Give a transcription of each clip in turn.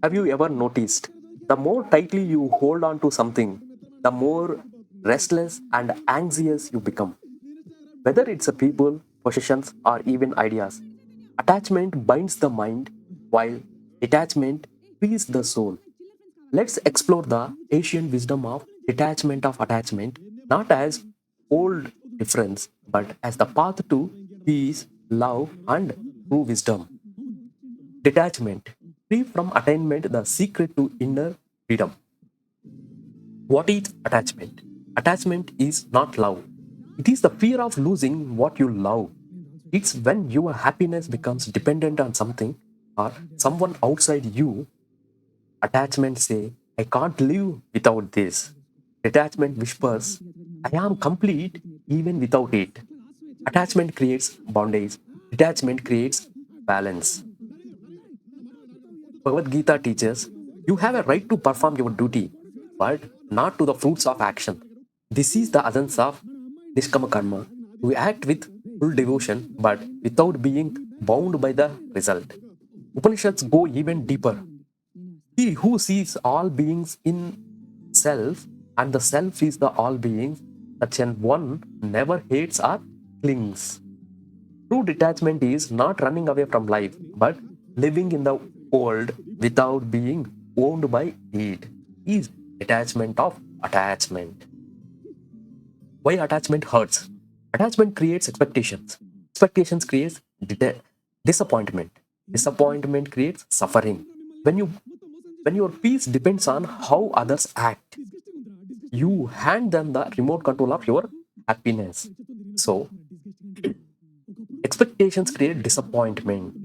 Have you ever noticed the more tightly you hold on to something, the more restless and anxious you become? Whether it's a people, possessions, or even ideas, attachment binds the mind while detachment frees the soul. Let's explore the ancient wisdom of detachment of attachment, not as old difference, but as the path to peace, love, and true wisdom. Detachment, free from attainment, the secret to inner freedom. What is attachment? Attachment is not love. It is the fear of losing what you love. It's when your happiness becomes dependent on something or someone outside you. Attachment say, I can't live without this. Detachment whispers, I am complete even without it. Attachment creates bondage. Detachment creates balance. Bhagavad Gita teaches, you have a right to perform your duty, but not to the fruits of action. This is the essence of Nishkama Karma. We act with full devotion, but without being bound by the result. Upanishads go even deeper. He who sees all beings in self, and the self is the all beings, such an one never hates or clings. True detachment is not running away from life, but living in the world without being owned by it. Is detachment of attachment. Why attachment hurts? Attachment creates expectations. Expectations creates disappointment. Disappointment creates suffering. When you when your peace depends on how others act, you hand them the remote control of your happiness. So expectations create disappointment.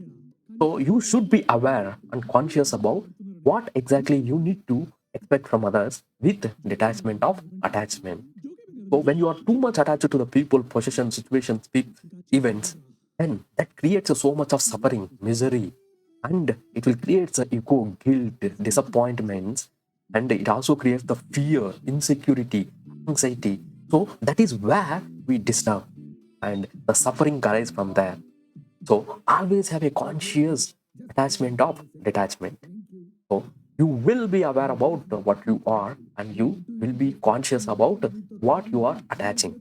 So you should be aware and conscious about what exactly you need to expect from others with detachment of attachment. So when you are too much attached to the people, possessions, situations, events, then that creates so much of suffering, misery, and it will create the ego, guilt, disappointments, and it also creates the fear, insecurity, anxiety. So that is where we disturb, and the suffering arises from there. So always have a conscious attachment of detachment. So you will be aware about what you are, and you will be conscious about what you are attaching.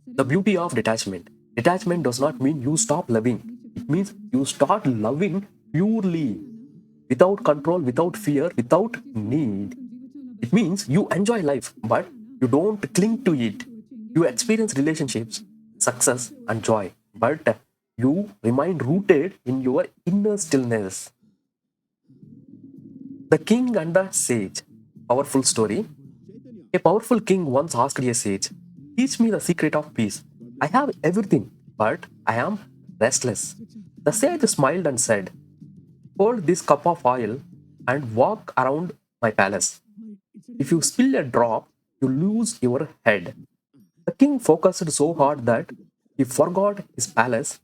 The beauty of detachment. Detachment does not mean you stop loving. It means you start loving purely, without control, without fear, without need. It means you enjoy life, but you don't cling to it. You experience relationships, success, and joy, but you remain rooted in your inner stillness. The king and the sage. Powerful story. A powerful king once asked a sage, teach me the secret of peace. I have everything, but I am restless. The sage smiled and said, hold this cup of oil and walk around my palace. If you spill a drop, you lose your head. The king focused so hard that he forgot his palace,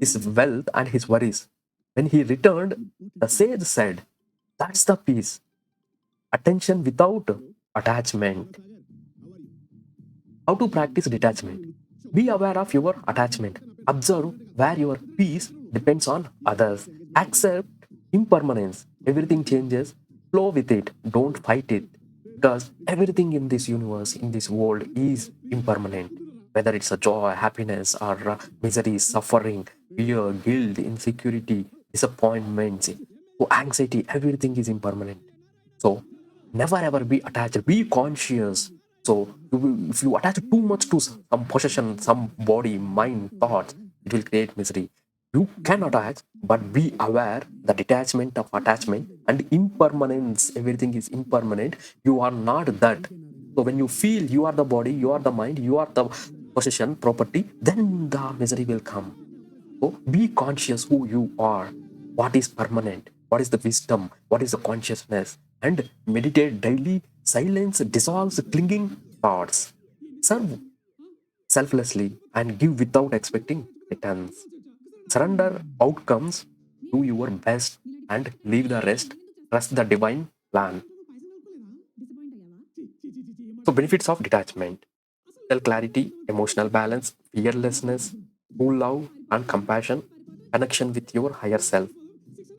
his wealth, and his worries. When he returned, the sage said, that's the peace. Attention without attachment. How to practice detachment? Be aware of your attachment. Observe where your peace depends on others. Accept impermanence. Everything changes. Flow with it. Don't fight it. Because everything in this universe, in this world, is impermanent. Whether it's a joy, happiness, or misery, suffering, fear, guilt, insecurity, disappointments, anxiety, everything is impermanent. So never ever be attached. Be conscious. So if you attach too much to some possession, some body, mind, thoughts, it will create misery. You can attach, but be aware the detachment of attachment and impermanence. Everything is impermanent. You are not that. So when you feel you are the body, you are the mind, you are the possession, property, then the misery will come. So be conscious who you are, what is permanent, what is the wisdom, what is the consciousness, and meditate daily. Silence dissolves clinging thoughts. Serve selflessly and give without expecting returns. Surrender outcomes, do your best, and leave the rest. Trust the divine plan. So, benefits of detachment: mental clarity, emotional balance, fearlessness, true love and compassion, connection with your higher self.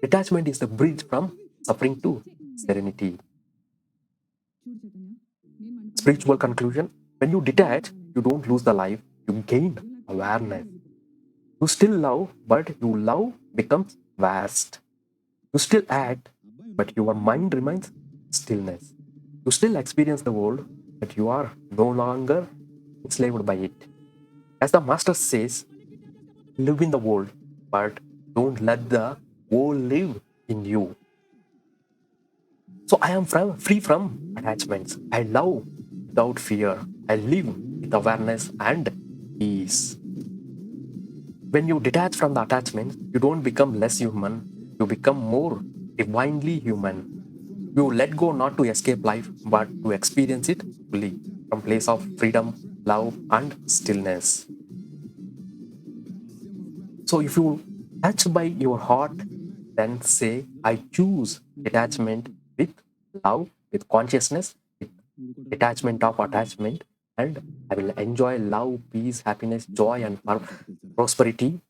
Detachment is the bridge from suffering to serenity. Spiritual conclusion: when you detach, you don't lose the life, you gain awareness. You still love, but your love becomes vast. You still act, but your mind remains stillness. You still experience the world, but you are no longer enslaved by it. As the Master says, live in the world, but don't let the world live in you. So I am free from attachments. I love without fear. I live with awareness and peace. When you detach from the attachments, you don't become less human, you become more divinely human. You let go not to escape life, but to experience it fully from place of freedom, love, and stillness. So if you touch by your heart, then say, I choose detachment with love, with consciousness, with detachment of attachment, and I will enjoy love, peace, happiness, joy, and prosperity